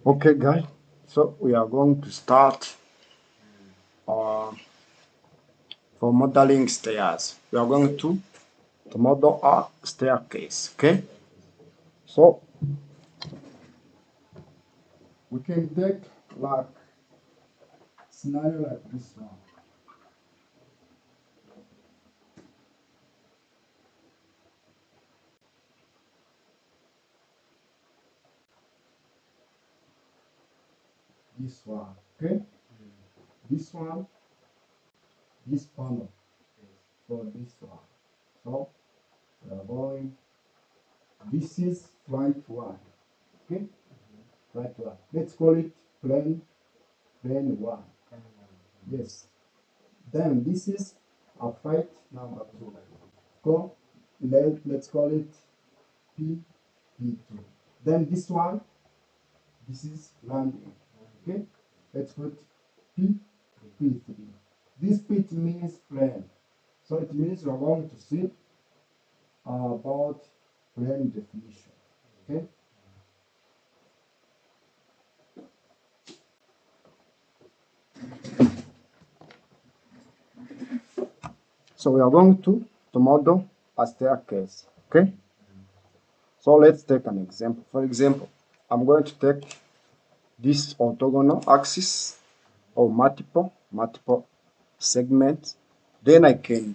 Okay, guys, so we are going to start uh, for modeling stairs. We are going to model a staircase, okay? So we can take like scenario like this one. This one, okay? This one, this panel for this one. So we are going, this is flight one, okay? Flight one. Let's call it plane one. Yes. Then this is a flight number two. Go, let's call it P2. Then this one, this is landing. Okay, let's put P3. This P means plane. So it means we are going to see about plane definition. Okay. So we are going to model a staircase. Okay. So let's take an example. For example, I'm going to take this orthogonal axis or multiple segments. Then I can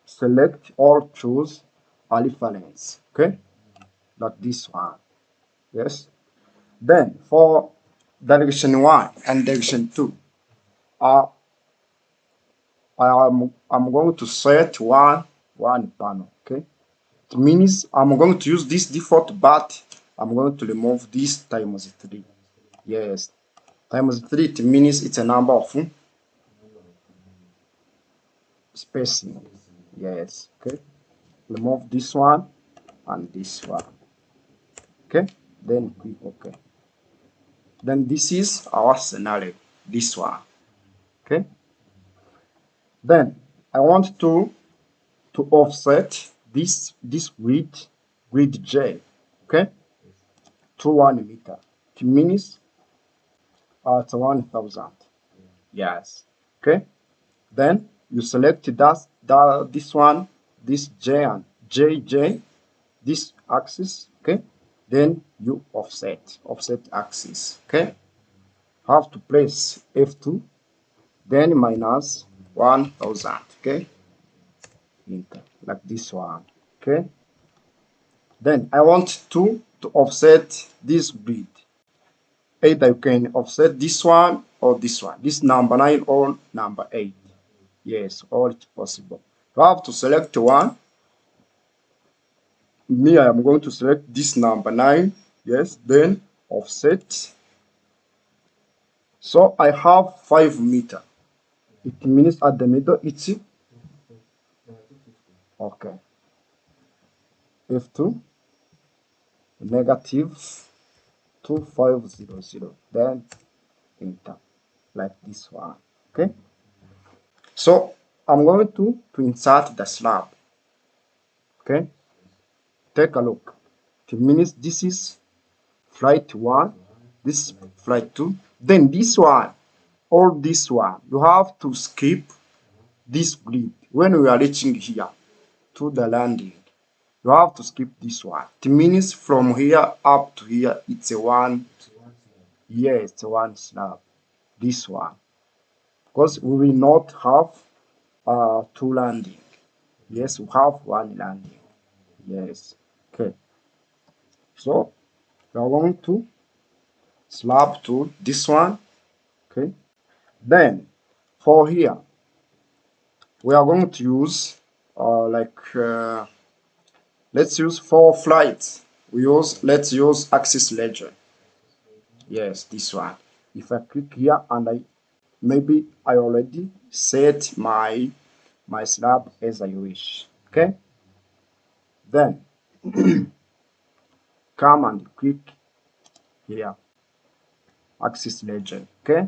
select or choose a reference, okay, like this one. Yes. Then for direction 1 and direction 2, uh, I'm going to set one panel, okay. It means I'm going to use this default, but I'm going to remove this times 3. Yes, times 3, it means it's a number of spacing. Yes, okay. Remove this one and this one. Okay, then click OK. Then this is our scenario, this one. Okay, then I want to offset this grid J, okay, to 1 meter. It means it's 1,000. Yes. Okay. Then you select this one, this J and JJ, this axis. Okay. Then you offset axis. Okay. Have to press F2, then minus 1,000. Okay. Enter, like this one. Okay. Then I want to offset this grid. Either you can offset this one or this one. This number 9 or number 8. Yes, all it's possible. You have to select one. Me, I am going to select this number 9. Yes, then offset. So I have 5 meter. It means at the middle it's okay. F2 negative 2500. Then enter, like this one. Okay. So I'm going to insert the slab. Okay. Take a look. It means this is flight 1, this is flight 2. Then this one or this one, you have to skip this grid. When we are reaching here to the landing, you have to skip this one. It means from here up to here, it's a one. Yes, it's a one slab. This one, because we will not have two landing. Yes, we have one landing. Yes. Okay. So we are going to slab to this one. Okay. Then for here, we are going to use let's use for flights. Let's use axis legend. Yes, this one. If I click here and I already set my slab as I wish. Okay. Then come and click here, axis legend. Okay,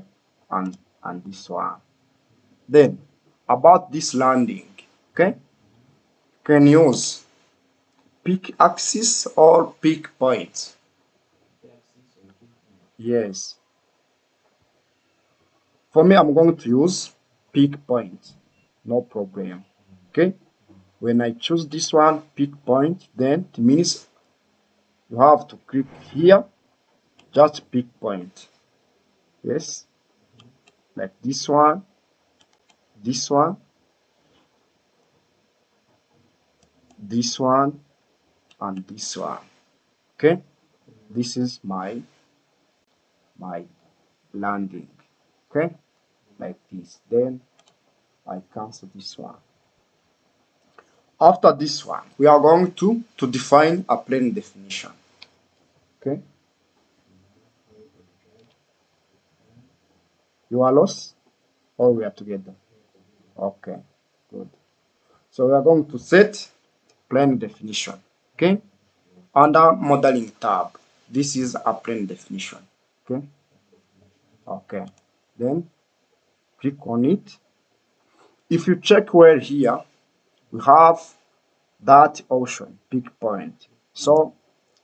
and this one. Then about this landing, okay, can use pick axis or pick point. Yes. For me, I'm going to use pick point. No problem. Okay. When I choose this one, pick point, then it means you have to click here, just pick point. Yes. Like this one, this one, this one, and this one. Okay. This is my landing. Okay. Like this. Then I cancel this one. After this one, we are going to define a plane definition. Okay. You are lost or we are together? Okay, good. So we are going to set plane definition. Okay. Under modeling tab, this is a plane definition. Okay. Okay. Then click on it. If you check well here, we have that option, pick point. So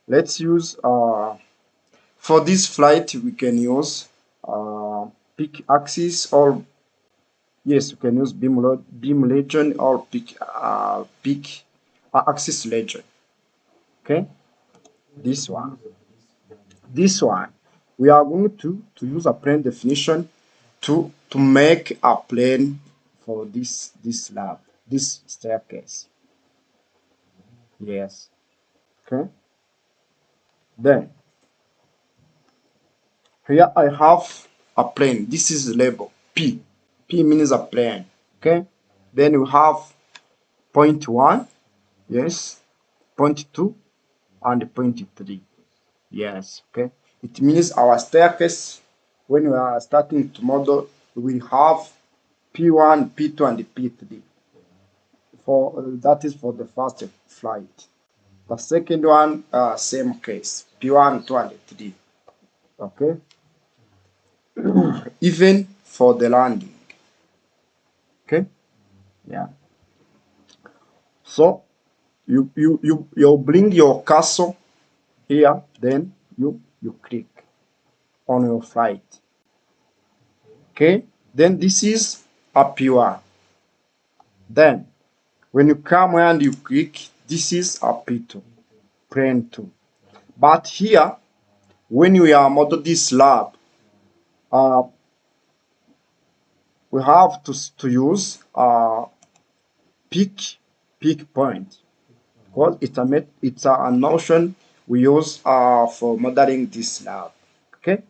let's use for this flight we can use pick axis, or yes, you can use beam legend or pick axis legend. Okay, this one, we are going to use a plane definition to make a plane for this slab, this staircase. Yes. Okay. Then here I have a plane. This is label P. P means a plane. Okay. Then we have point 1, yes, point 2, and point 3. Yes. Okay. It means our staircase, when we are starting to model, we have P1, P2, and P3. For that is for the first flight. The second one, same case, P1, 2, and 3. Okay. Even for the landing. Okay. Yeah. So you bring your cursor here, then you click on your flight. Okay. Then this is a P1. Then when you come and you click, this is a P2, plane 2. But here, when we are model this lab, we have to use pick point, because it's a notion we use for modeling this lab. Okay,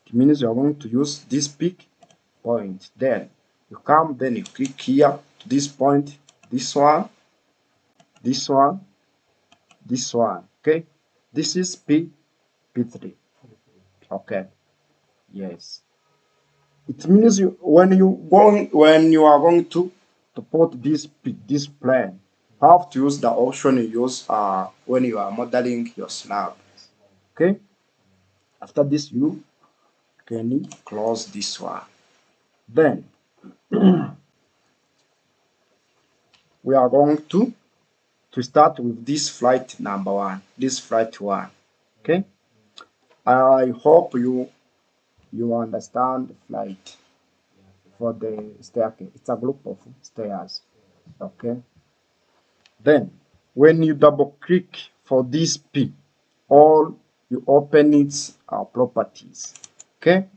it means you are going to use this pick point. Then you come, then you click here to this point, this one, this one, this one. Okay, this is P3. Okay, yes. It means when you are going to put this plan, you have to use the option you use when you are modeling your slab. Okay. After this, you can close this one. Then we are going to start with this flight number 1. This flight 1. Okay. I hope you understand flight for the staircase. It's a group of stairs. Okay. Then when you double click for this P, or you open its properties. Okay.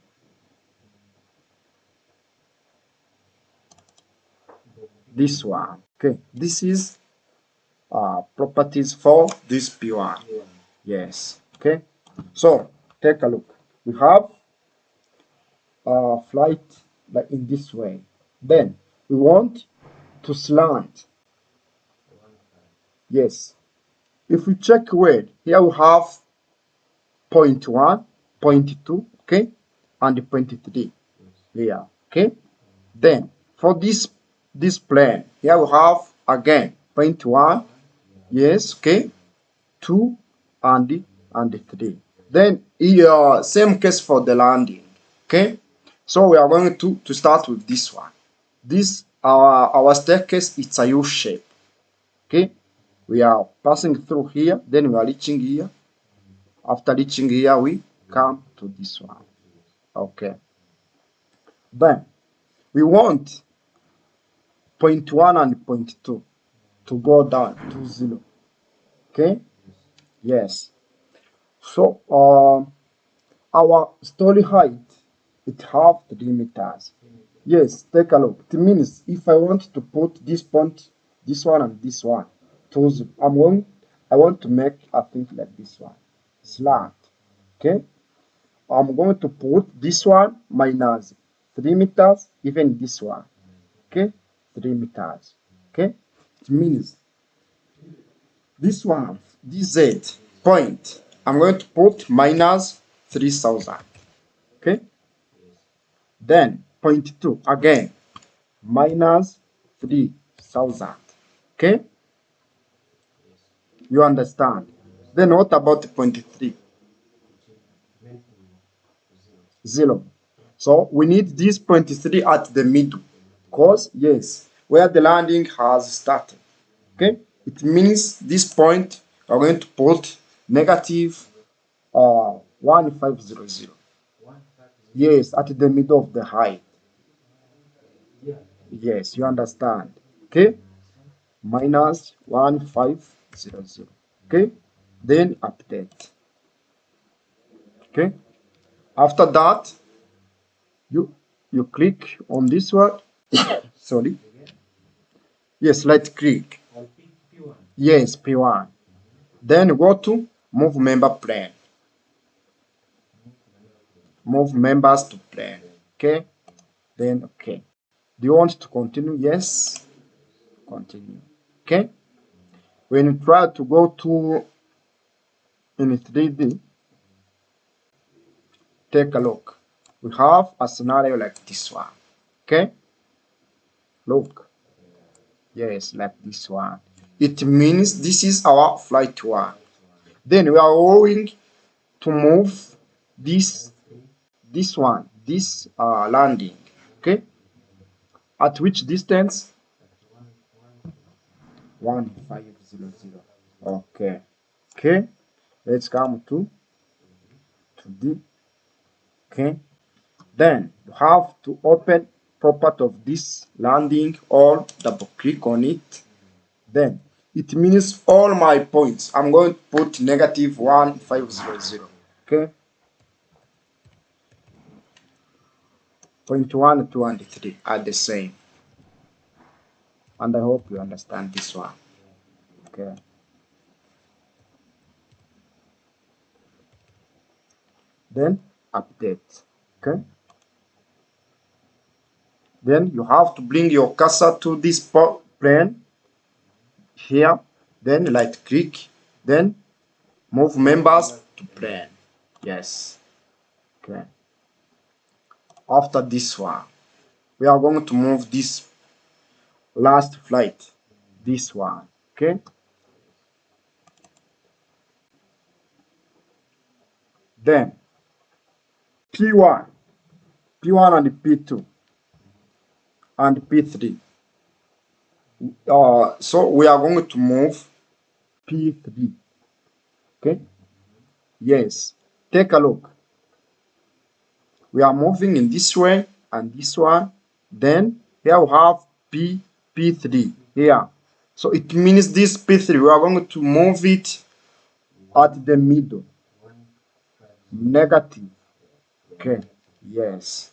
This one. Okay. This is properties for this P1. Yes. Okay. So take a look. We have flight like in this way. Then we want to slant. Yes. If we check where, here we have point 1, point 2, okay, and point 3 here, okay. Then for this plane, here we have again point 1, yes, okay, 2, and 3. Then here same case for the landing, okay. So we are going to start with this one. This our staircase, it's a U shape, okay. We are passing through here, then we are reaching here. After reaching here, we come to this one. Okay. Then we want point 1 and point 2 to go down to 0. Okay? Yes. So our story height, it have 3 meters. Yes, take a look. It means if I want to put this point, this one and this one to 0, I want to make a thing like this one. Slant. Okay? I'm going to put this one minus 3 meters, even this one. Okay? 3 meters. Okay? It means this one, this Z point, I'm going to put minus 3000. Okay? Then point 2 again, minus 3000. Okay? You understand? Then what about point 3? 0. So we need this point 3 at the middle. Because, yes, where the landing has started. Okay? It means this point, we're going to put negative 1500. Yes, at the middle of the height. Yes, you understand. Okay? Minus 1500. Okay? Then update. Okay? After that, you click on this one. Sorry. Yes, right click. Yes, P1. Then go to move member plan. Move members to plan. Okay? Then okay. Do you want to continue? Yes. Continue. Okay? When you try to go to in 3D, take a look. We have a scenario like this one. Okay? Look. Yes, like this one. It means this is our flight one. Then we are going to move this one, this landing. Okay? At which distance? 1500. Okay. Okay. Let's come to D. Okay. Then you have to open property of this landing or double click on it. Then it means all my points. I'm going to put negative 1500. Okay. Point 1, 2, and 3 are the same. And I hope you understand this one. Okay. Then update. Okay. Then you have to bring your cursor to this plane here. Then right click. Then move members to plane. Yes. Okay. After this one, we are going to move this last flight. This one. Okay. Then P1, P1 and P2 and P3. So we are going to move P3. Okay. Yes. Take a look. We are moving in this way and this one. Then here we have P3 here. So it means this P3, we are going to move it at the middle. Negative. Okay. Yes.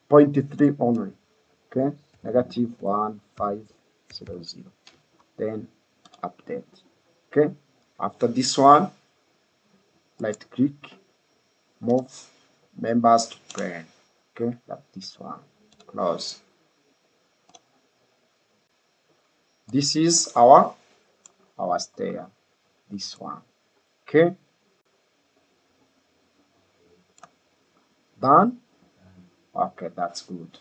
0.3 only. Okay. Negative 1500. Then update. Okay. After this one, right click, move members to parent. Okay. Like this one. Close. This is our stair. This one. Okay. Done. Okay, that's good.